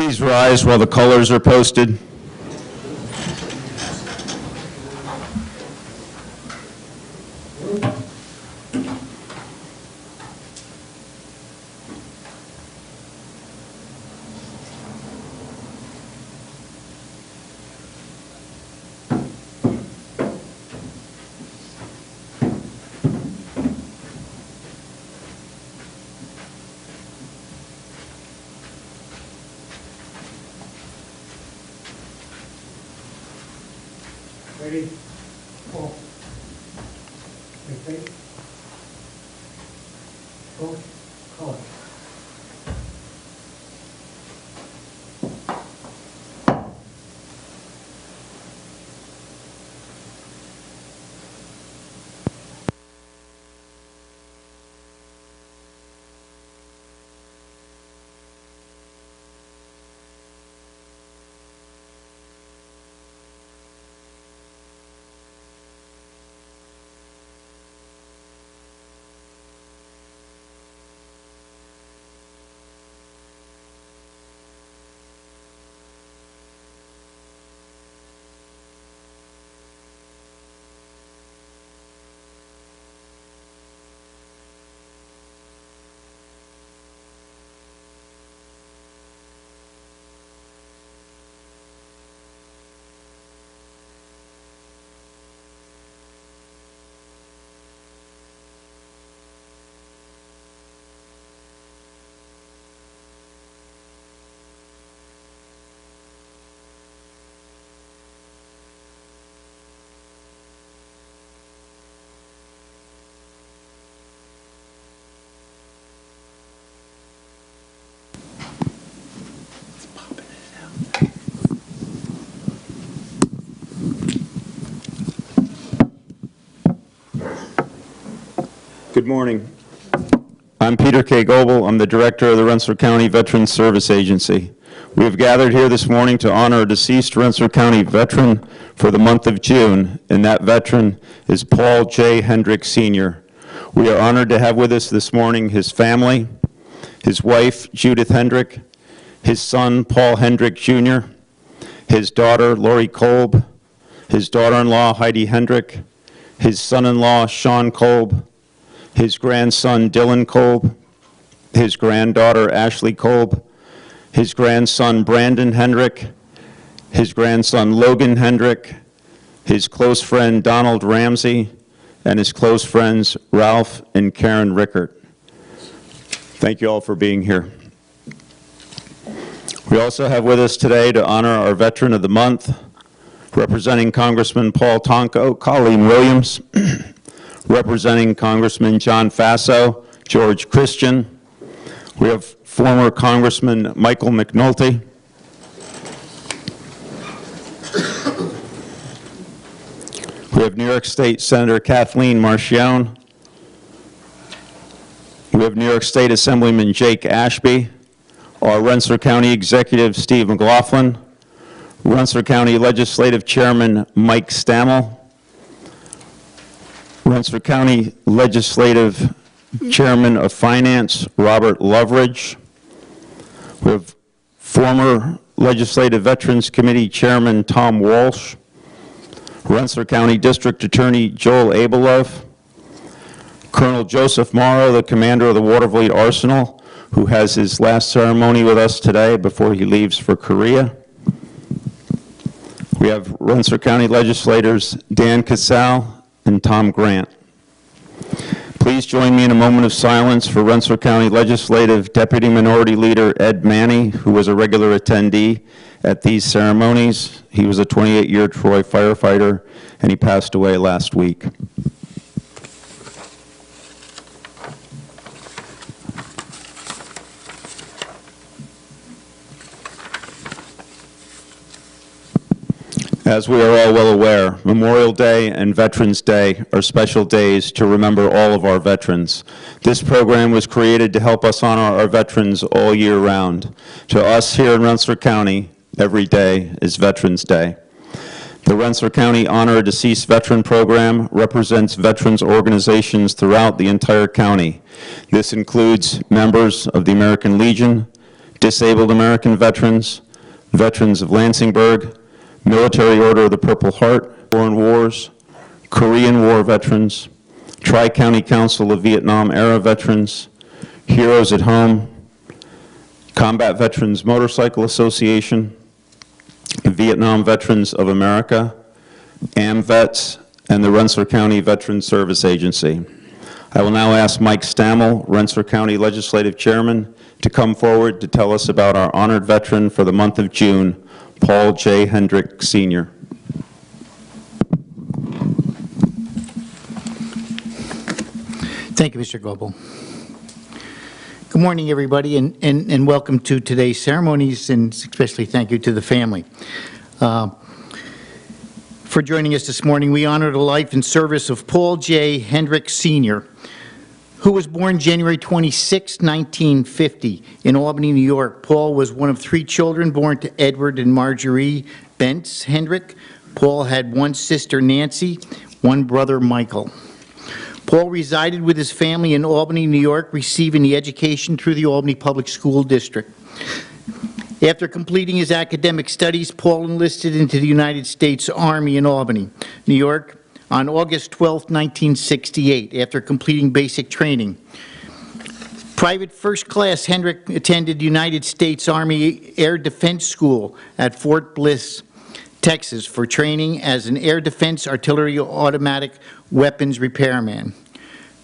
Please rise while the colors are posted. Ready? Pull. Repeat. Pull. Color. Good morning. I'm Peter K. Goebel. I'm the director of the Rensselaer County Veterans Service Agency. We have gathered here this morning to honor a deceased Rensselaer County veteran for the month of June, and that veteran is Paul J. Hendrick, Sr. We are honored to have with us this morning his family, his wife, Judith Hendrick, his son, Paul Hendrick, Jr., his daughter, Lori Kolb, his daughter-in-law, Heidi Hendrick, his son-in-law, Sean Kolb, his grandson, Dylan Kolb, his granddaughter, Ashley Kolb, his grandson, Brandon Hendrick, his grandson, Logan Hendrick, his close friend, Donald Ramsey, and his close friends, Ralph and Karen Rickert. Thank you all for being here. We also have with us today to honor our Veteran of the Month, representing Congressman Paul Tonko, Colleen Williams, representing Congressman John Faso, George Christian. We have former Congressman Michael McNulty. We have New York State Senator Kathleen Marchione. We have New York State Assemblyman Jake Ashby, our Rensselaer County Executive Steve McLaughlin, Rensselaer County Legislative Chairman Mike Stammel, Rensselaer County Legislative Chairman of Finance, Robert Loveridge. We have former Legislative Veterans Committee Chairman Tom Walsh, Rensselaer County District Attorney Joel Abelove, Colonel Joseph Morrow, the commander of the Watervliet Arsenal, who has his last ceremony with us today before he leaves for Korea. We have Rensselaer County legislators Dan Casal and Tom Grant. Please join me in a moment of silence for Rensselaer County Legislative Deputy Minority Leader Ed Manny, who was a regular attendee at these ceremonies. He was a 28-year Troy firefighter, and he passed away last week. As we are all well aware, Memorial Day and Veterans Day are special days to remember all of our veterans. This program was created to help us honor our veterans all year round. To us here in Rensselaer County, every day is Veterans Day. The Rensselaer County Honor a Deceased Veteran Program represents veterans organizations throughout the entire county. This includes members of the American Legion, disabled American veterans, veterans of Lansingburg, Military Order of the Purple Heart, foreign wars, Korean War veterans, Tri-County Council of Vietnam-era veterans, Heroes at Home, Combat Veterans Motorcycle Association, Vietnam Veterans of America, AMVETS, and the Rensselaer County Veterans Service Agency. I will now ask Mike Stammel, Rensselaer County Legislative Chairman, to come forward to tell us about our honored veteran for the month of June, Paul J. Hendrick, Sr. Thank you, Mr. Goebel. Good morning, everybody, and welcome to today's ceremonies, and especially thank you to the family. For joining us this morning, we honor the life and service of Paul J. Hendrick, Sr., who was born January 26, 1950, in Albany, New York. Paul was one of 3 children born to Edward and Marjorie Bentz Hendrick. Paul had one sister, Nancy, one brother, Michael. Paul resided with his family in Albany, New York, receiving the education through the Albany Public School District. After completing his academic studies, Paul enlisted into the United States Army in Albany, New York, on August 12, 1968, after completing basic training. Private First Class Hendrick attended the United States Army Air Defense School at Fort Bliss, Texas, for training as an air defense artillery automatic weapons repairman.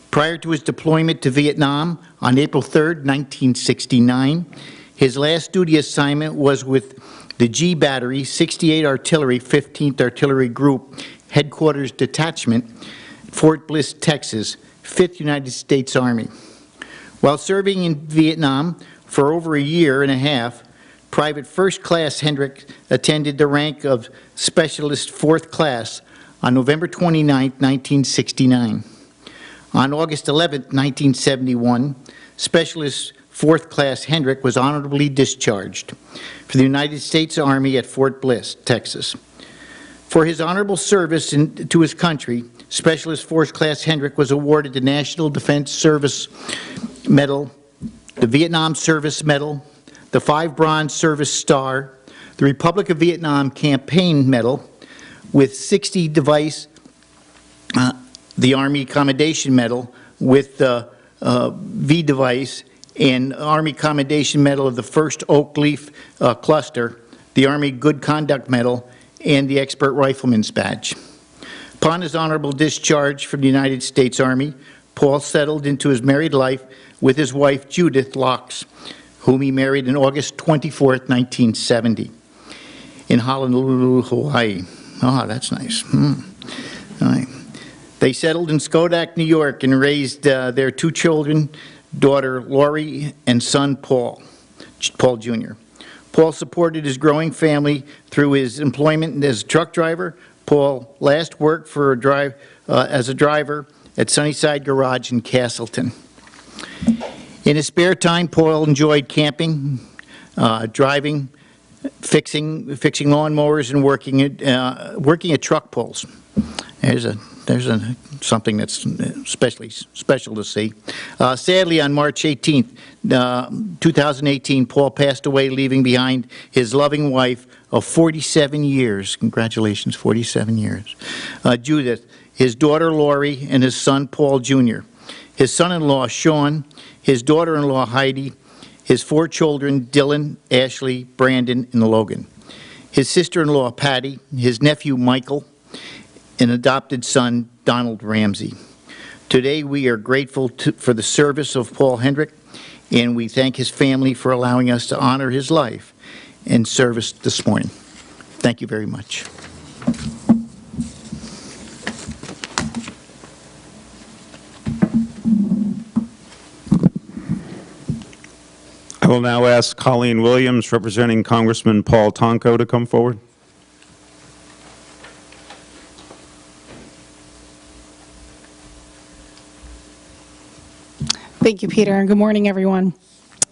Prior to his deployment to Vietnam on April 3, 1969, his last duty assignment was with the G Battery, 68 Artillery, 15th Artillery Group, Headquarters Detachment, Fort Bliss, Texas, 5th United States Army. While serving in Vietnam for over a year and a half, Private First Class Hendrick attended the rank of Specialist 4th Class on November 29, 1969. On August 11, 1971, Specialist 4th Class Hendrick was honorably discharged for the United States Army at Fort Bliss, Texas. For his honorable service to his country, Specialist 4th Class Hendrick was awarded the National Defense Service Medal, the Vietnam Service Medal, the 5 Bronze Service Star, the Republic of Vietnam Campaign Medal, with 60 device, the Army Commendation Medal with the V device, and Army Commendation Medal of the 1st Oak Leaf Cluster, the Army Good Conduct Medal, and the Expert Rifleman's Badge. Upon his honorable discharge from the United States Army, Paul settled into his married life with his wife, Judith Locks, whom he married on August 24, 1970, in Honolulu, Hawaii. Oh, that's nice. All right. They settled in Schodack, New York, and raised their 2 children, daughter Lori and son Paul Jr. Paul supported his growing family through his employment as a truck driver. Paul last worked for as a driver at Sunnyside Garage in Castleton. In his spare time, Paul enjoyed camping, driving, fixing lawnmowers, and working at truck pulls. There's something that's especially special to see. Sadly, on March 18th, 2018, Paul passed away, leaving behind his loving wife of 47 years. Congratulations, 47 years. Judith, his daughter Lori, and his son Paul Jr., his son-in-law Sean, his daughter-in-law Heidi, his 4 children Dylan, Ashley, Brandon, and Logan, his sister-in-law Patty, his nephew Michael, an adopted son, Donald Ramsey. Today, we are grateful for the service of Paul Hendrick, and we thank his family for allowing us to honor his life and service this morning. Thank you very much. I will now ask Colleen Williams, representing Congressman Paul Tonko, to come forward. Thank you, Peter, and good morning, everyone.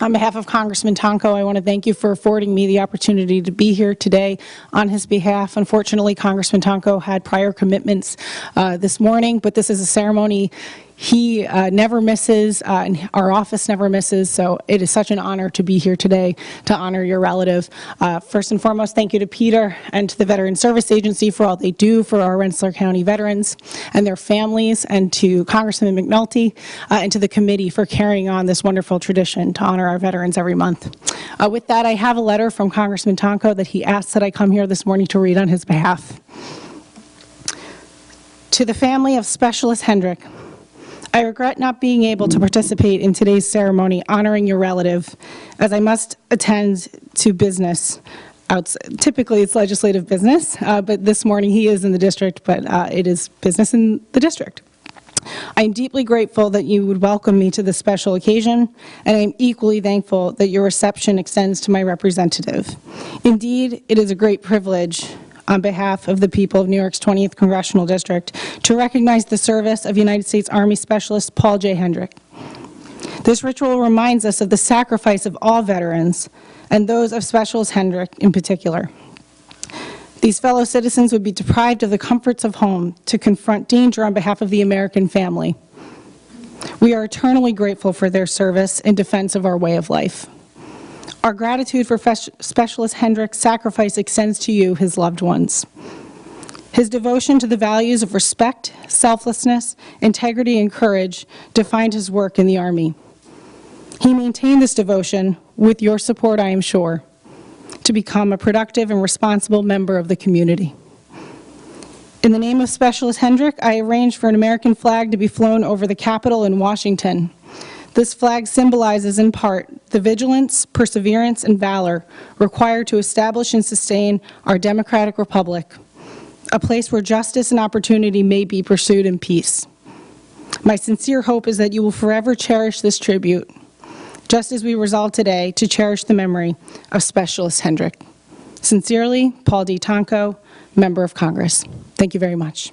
On behalf of Congressman Tonko, I want to thank you for affording me the opportunity to be here today on his behalf. Unfortunately, Congressman Tonko had prior commitments this morning, but this is a ceremony He never misses, and our office never misses, so it is such an honor to be here today to honor your relative. First and foremost, thank you to Peter and to the Veteran Service Agency for all they do for our Rensselaer County veterans and their families, and to Congressman McNulty and to the committee for carrying on this wonderful tradition to honor our veterans every month. With that, I have a letter from Congressman Tonko that he asked that I come here this morning to read on his behalf. To the family of Specialist Hendrick, I regret not being able to participate in today's ceremony honoring your relative, as I must attend to business. Typically, it's legislative business, but this morning he is in the district, but it is business in the district. I am deeply grateful that you would welcome me to this special occasion, and I am equally thankful that your reception extends to my representative. Indeed, it is a great privilege on behalf of the people of New York's 20th Congressional District to recognize the service of United States Army Specialist Paul J. Hendrick. This ritual reminds us of the sacrifice of all veterans, and those of Specialist Hendrick in particular. These fellow citizens would be deprived of the comforts of home to confront danger on behalf of the American family. We are eternally grateful for their service in defense of our way of life. Our gratitude for Specialist Hendrick's sacrifice extends to you, his loved ones. His devotion to the values of respect, selflessness, integrity, and courage defined his work in the Army. He maintained this devotion, with your support, I am sure, to become a productive and responsible member of the community. In the name of Specialist Hendrick, I arranged for an American flag to be flown over the Capitol in Washington. This flag symbolizes, in part, the vigilance, perseverance, and valor required to establish and sustain our democratic republic, a place where justice and opportunity may be pursued in peace. My sincere hope is that you will forever cherish this tribute, just as we resolve today to cherish the memory of Specialist Hendrick. Sincerely, Paul D. Tonko, Member of Congress. Thank you very much.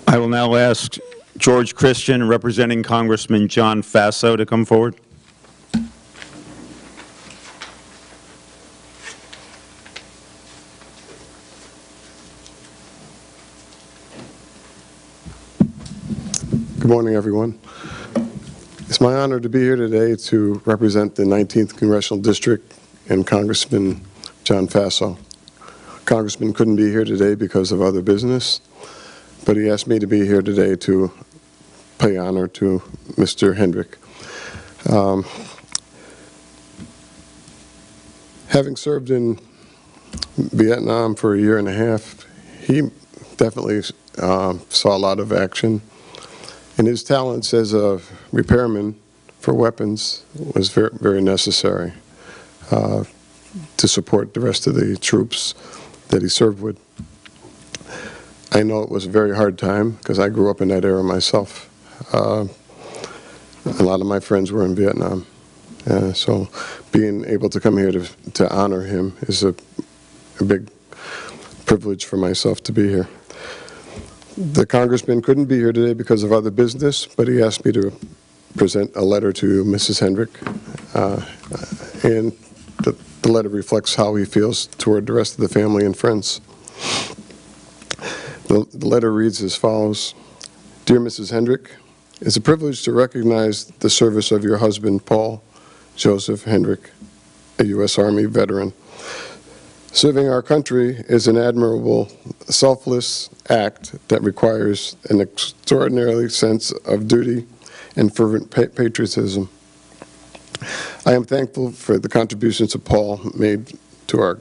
I will now ask George Christian, representing Congressman John Faso, to come forward. Good morning, everyone. It's my honor to be here today to represent the 19th Congressional District and Congressman John Faso. Congressman couldn't be here today because of other business, but he asked me to be here today to pay honor to Mr. Hendrick. Having served in Vietnam for a year and a half, he definitely saw a lot of action, and his talents as a repairman for weapons was very, very necessary to support the rest of the troops that he served with. I know it was a very hard time because I grew up in that era myself. A lot of my friends were in Vietnam. So being able to come here to honor him is a big privilege for myself to be here. The congressman couldn't be here today because of other business, but he asked me to present a letter to Mrs. Hendrick. And the letter reflects how he feels toward the rest of the family and friends. The letter reads as follows. Dear Mrs. Hendrick, it's a privilege to recognize the service of your husband, Paul Joseph Hendrick, a U.S. Army veteran. Serving our country is an admirable, selfless act that requires an extraordinary sense of duty and fervent patriotism. I am thankful for the contributions that Paul made to our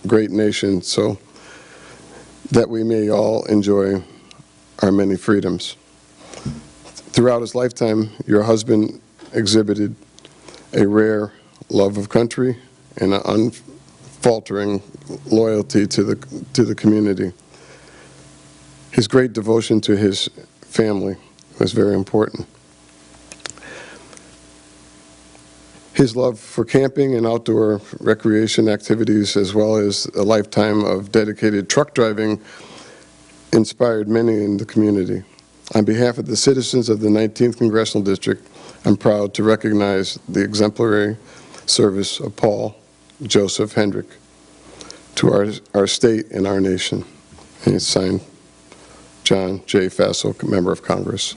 great nation so that we may all enjoy our many freedoms. Throughout his lifetime, your husband exhibited a rare love of country and an unfaltering loyalty to the community. His great devotion to his family was very important. His love for camping and outdoor recreation activities, as well as a lifetime of dedicated truck driving, inspired many in the community. On behalf of the citizens of the 19th Congressional District, I'm proud to recognize the exemplary service of Paul Joseph Hendrick to our state and our nation. And it's signed, John J. Faso, Member of Congress.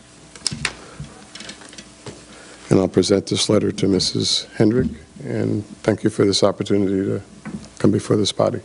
And I'll present this letter to Mrs. Hendrick, and thank you for this opportunity to come before this body.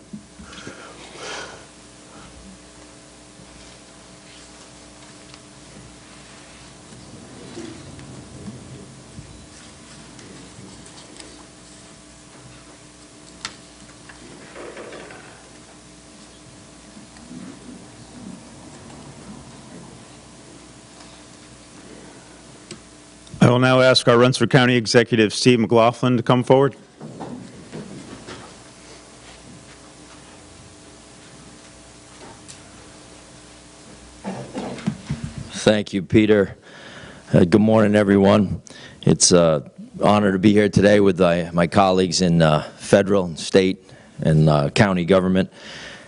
I will now ask our Rensselaer County Executive, Steve McLaughlin, to come forward. Thank you, Peter. Good morning, everyone. It's an honor to be here today with my colleagues in federal, state, and county government.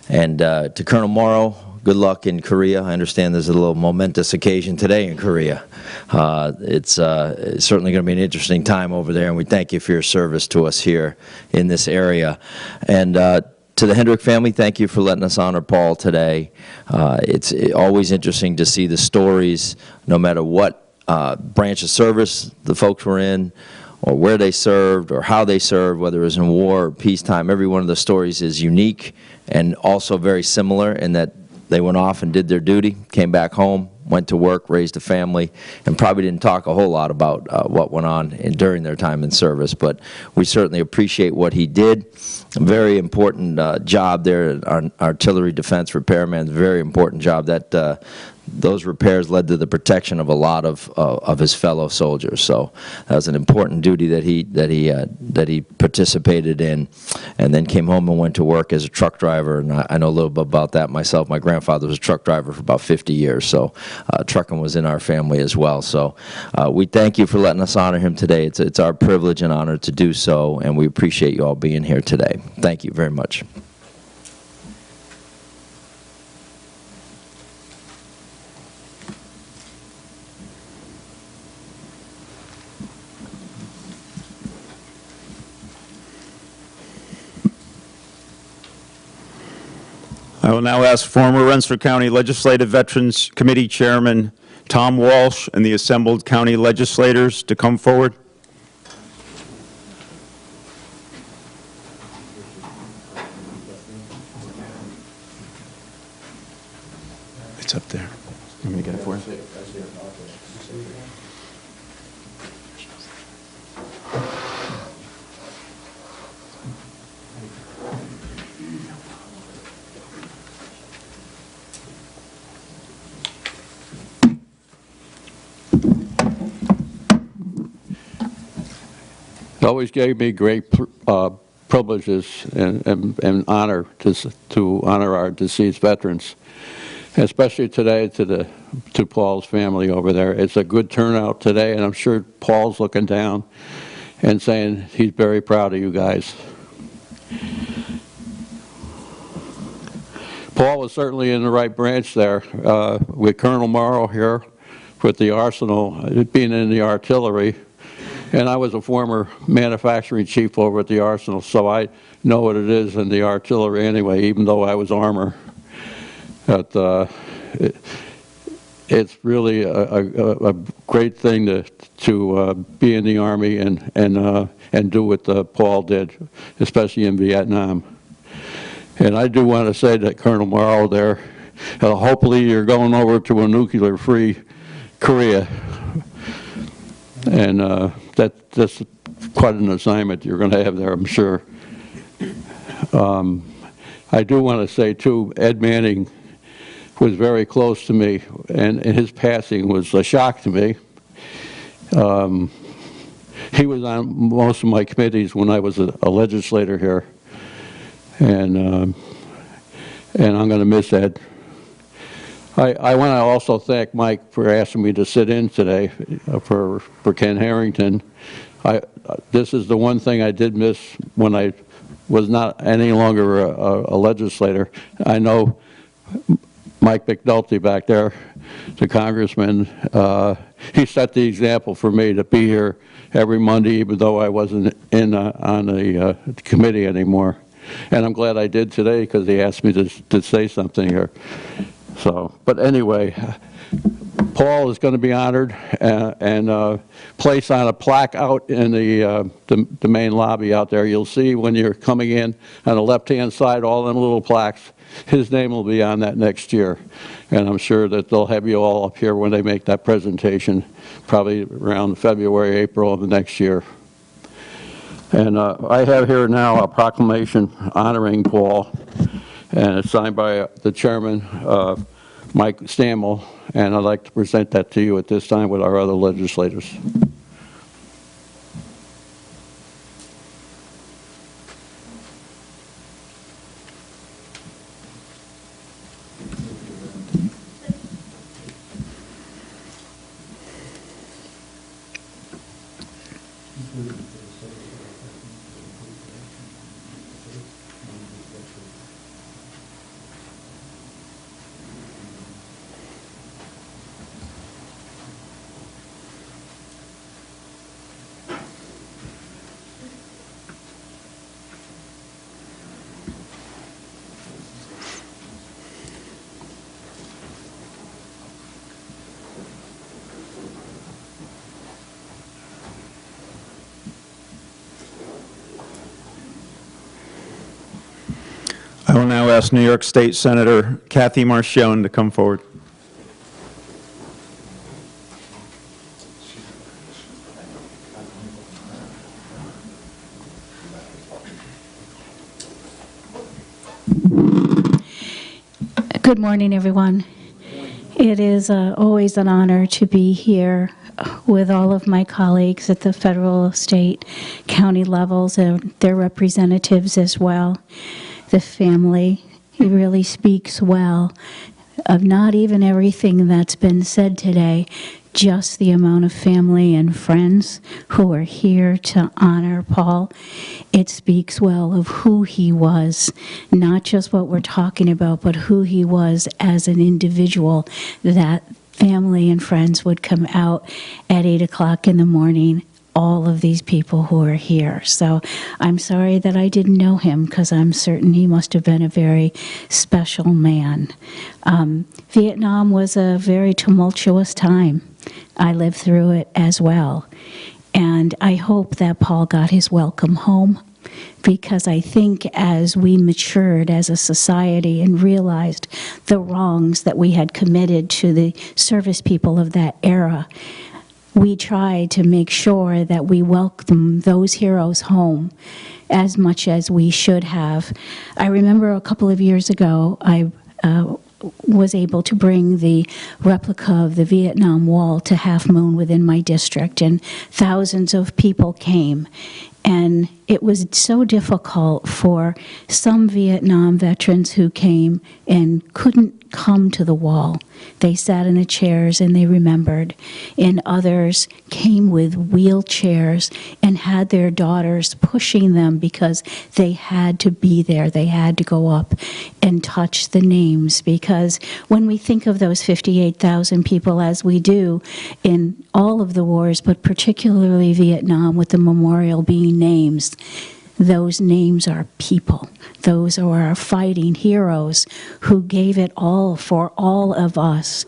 And to Colonel Morrow, good luck in Korea. I understand there's a little momentous occasion today in Korea. It's certainly going to be an interesting time over there, and we thank you for your service to us here in this area. And to the Hendrick family, thank you for letting us honor Paul today. It's always interesting to see the stories, no matter what branch of service the folks were in, or where they served, or how they served, whether it was in war or peacetime. Every one of the stories is unique and also very similar in that they went off and did their duty, came back home, went to work, raised a family, and probably didn't talk a whole lot about what went on during their time in service. But we certainly appreciate what he did. A very important job there, artillery defense repairman, very important job. That those repairs led to the protection of a lot of his fellow soldiers. So that was an important duty that he participated in, and then came home and went to work as a truck driver. And I know a little bit about that myself. My grandfather was a truck driver for about 50 years, so trucking was in our family as well. So we thank you for letting us honor him today. It's our privilege and honor to do so, and we appreciate you all being here today. Thank you very much. I will now ask former Rensselaer County Legislative Veterans Committee Chairman Tom Walsh and the assembled county legislators to come forward. It's up there. You want me to get it for you? It always gave me great privileges and honor to honor our deceased veterans, especially today to Paul's family over there. It's a good turnout today, and I'm sure Paul's looking down and saying he's very proud of you guys. Paul was certainly in the right branch there with Colonel Morrow here with the arsenal, being in the artillery. And I was a former manufacturing chief over at the arsenal, so I know what it is in the artillery anyway, even though I was armor. But it's really a great thing to be in the Army and do what Paul did, especially in Vietnam. And I do want to say that Colonel Morrow there, hopefully you're going over to a nuclear-free Korea. And that's quite an assignment you're going to have there, I'm sure. I do want to say, too, Ed Manning was very close to me, and his passing was a shock to me. He was on most of my committees when I was a legislator here, and I'm going to miss Ed. I want to also thank Mike for asking me to sit in today for Ken Harrington. this is the one thing I did miss when I was not any longer a legislator. I know Mike McNulty back there, the congressman, he set the example for me to be here every Monday, even though I wasn't on the committee anymore. And I'm glad I did today because he asked me to say something here. So, but anyway, Paul is going to be honored and placed on a plaque out in the main lobby out there. You'll see when you're coming in on the left-hand side, all them little plaques. His name will be on that next year. And I'm sure that they'll have you all up here when they make that presentation, probably around February, April of the next year. And I have here now a proclamation honoring Paul, and it's signed by the chairman, Mike Stammel, and I'd like to present that to you at this time with our other legislators. I will now ask New York State Senator Kathy Marchione to come forward. Good morning, everyone. It is always an honor to be here with all of my colleagues at the federal, state, county levels, and their representatives as well. The family, he really speaks well of not even everything that's been said today, just the amount of family and friends who are here to honor Paul. It speaks well of who he was, not just what we're talking about, but who he was as an individual, that family and friends would come out at 8 o'clock in the morning, all of these people who are here. So I'm sorry that I didn't know him, because I'm certain he must have been a very special man. Vietnam was a very tumultuous time. I lived through it as well. And I hope that Paul got his welcome home, because I think as we matured as a society and realized the wrongs that we had committed to the service people of that era, we tried to make sure that we welcome those heroes home as much as we should have. I remember a couple of years ago, I was able to bring the replica of the Vietnam Wall to Half Moon within my district, and thousands of people came. And it was so difficult for some Vietnam veterans who came and couldn't come to the wall. They sat in the chairs and they remembered. And others came with wheelchairs and had their daughters pushing them because they had to be there. They had to go up and touch the names, because when we think of those 58,000 people, as we do in all of the wars, but particularly Vietnam, with the memorial being names, those names are people. Those are our fighting heroes who gave it all for all of us.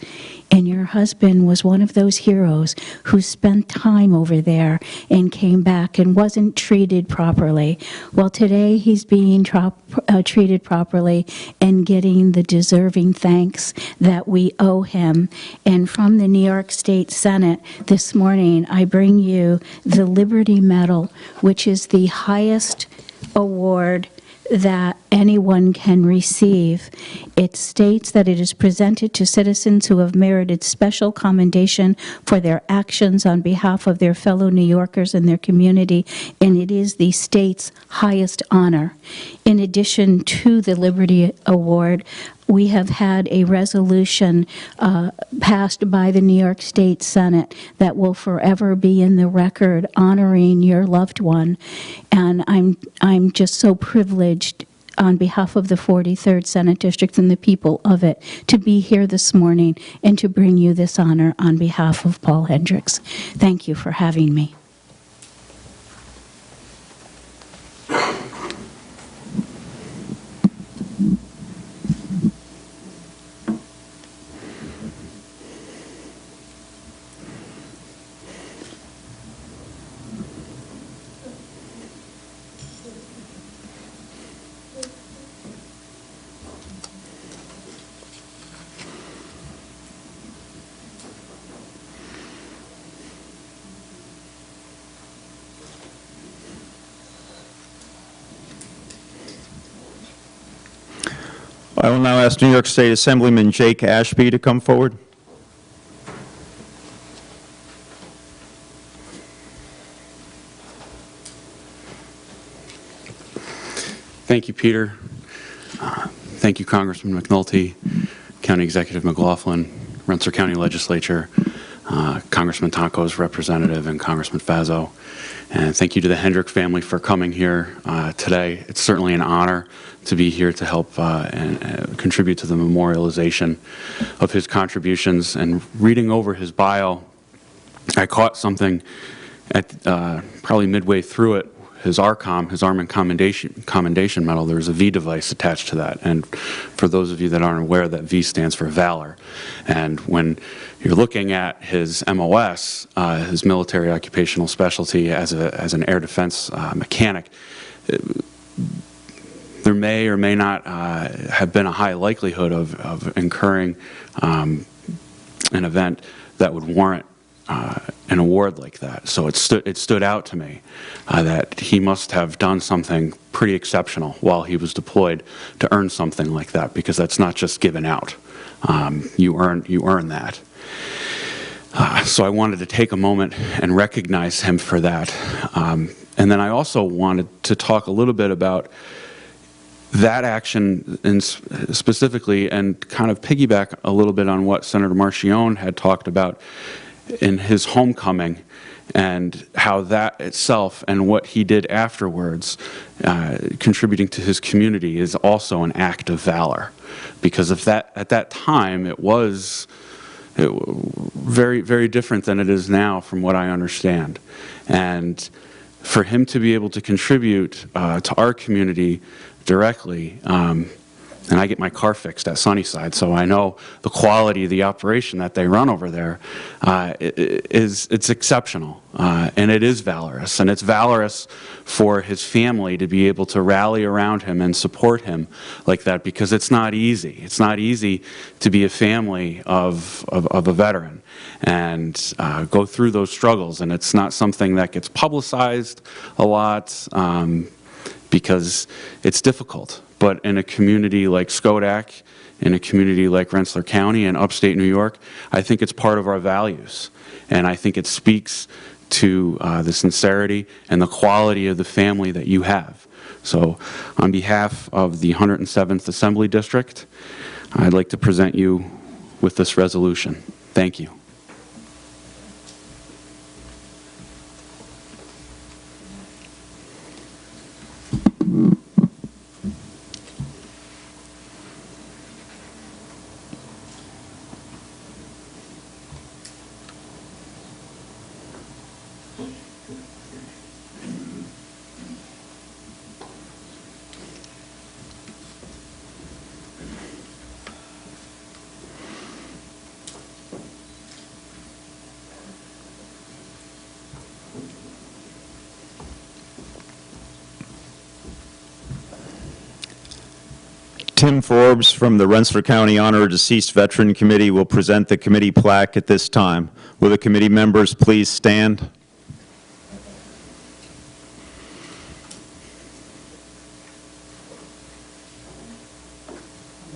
And your husband was one of those heroes who spent time over there and came back and wasn't treated properly. Well, today he's being treated properly and getting the deserving thanks that we owe him. And from the New York State Senate this morning, I bring you the Liberty Medal, which is the highest award that anyone can receive. It states that it is presented to citizens who have merited special commendation for their actions on behalf of their fellow New Yorkers and their community, and it is the state's highest honor. In addition to the Liberty Award, we have had a resolution passed by the New York State Senate that will forever be in the record honoring your loved one. And I'm just so privileged on behalf of the 43rd Senate District and the people of it to be here this morning and to bring you this honor on behalf of Paul Hendricks. Thank you for having me. I will now ask New York State Assemblyman Jake Ashby to come forward. Thank you, Peter. Thank you, Congressman McNulty, County Executive McLaughlin, Rensselaer County Legislature, Congressman Tonko's representative, and Congressman Fazo. And thank you to the Hendrick family for coming here today. It's certainly an honor to be here to help and contribute to the memorialization of his contributions. And reading over his bio, I caught something at probably midway through it. His ARCOM, his Army Commendation Medal, there's a V device attached to that. And for those of you that aren't aware, that V stands for Valor. And when you're looking at his MOS, his military occupational specialty as an air defense mechanic, there may or may not have been a high likelihood of incurring an event that would warrant an award like that. So it stood out to me that he must have done something pretty exceptional while he was deployed to earn something like that, because that's not just given out. You earn that. So I wanted to take a moment and recognize him for that. And then I also wanted to talk a little bit about that action specifically, and kind of piggyback a little bit on what Senator Marchione had talked about in his homecoming, and how that itself and what he did afterwards, contributing to his community, is also an act of valor. Because of that, at that time, it was very, very different than it is now, from what I understand. And for him to be able to contribute to our community directly, and I get my car fixed at Sunnyside, so I know the quality of the operation that they run over there it's exceptional, and it is valorous. And it's valorous for his family to be able to rally around him and support him like that, because it's not easy. It's not easy to be a family of a veteran and go through those struggles, and it's not something that gets publicized a lot because it's difficult. But in a community like Schodack, in a community like Rensselaer County and upstate New York, I think it's part of our values. And I think it speaks to the sincerity and the quality of the family that you have. So on behalf of the 107th Assembly District, I'd like to present you with this resolution. Thank you. Tim Forbes from the Rensselaer County Honor a Deceased Veteran Committee will present the committee plaque at this time. Will the committee members please stand? On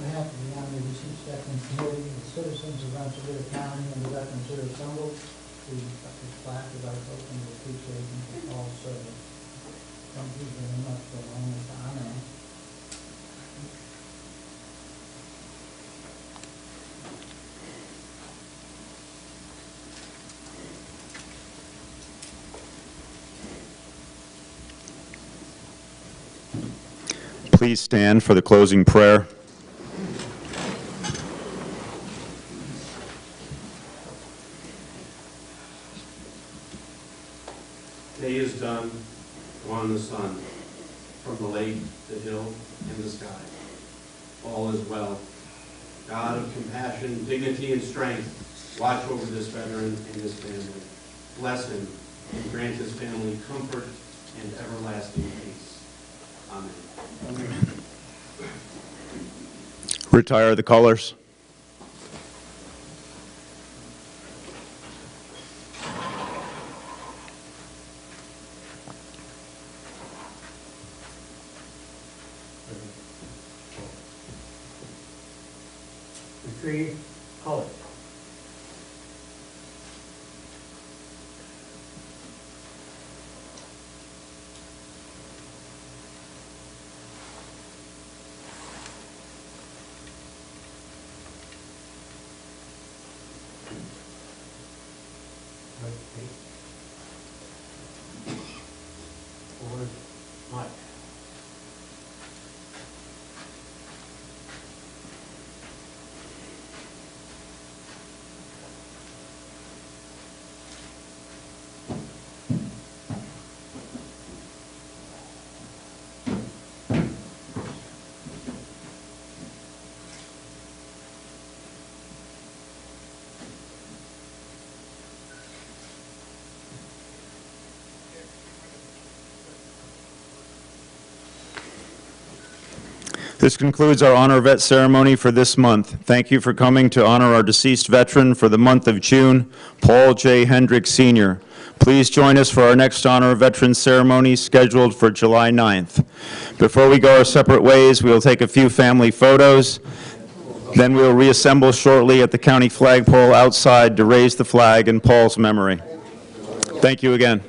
behalf of the Honor Deceased Veteran Committee, the citizens of Rensselaer County, and the veterans here assembled, the plaque is our token of appreciation for all service. Thank you very much for allowing us to honor him. Please stand for the closing prayer. Day is done, gone the sun, from the lake, the hill, and the sky. All is well. God of compassion, dignity, and strength, watch over this veteran and his family. Bless him and grant his family comfort and everlasting peace. Amen. Retire the colors. Retrieve color. Forward, Mike. This concludes our Honor Vet ceremony for this month. Thank you for coming to honor our deceased veteran for the month of June, Paul J. Hendrick, Sr. Please join us for our next Honor Veteran ceremony scheduled for July 9th. Before we go our separate ways, we will take a few family photos. Then we will reassemble shortly at the county flagpole outside to raise the flag in Paul's memory. Thank you again.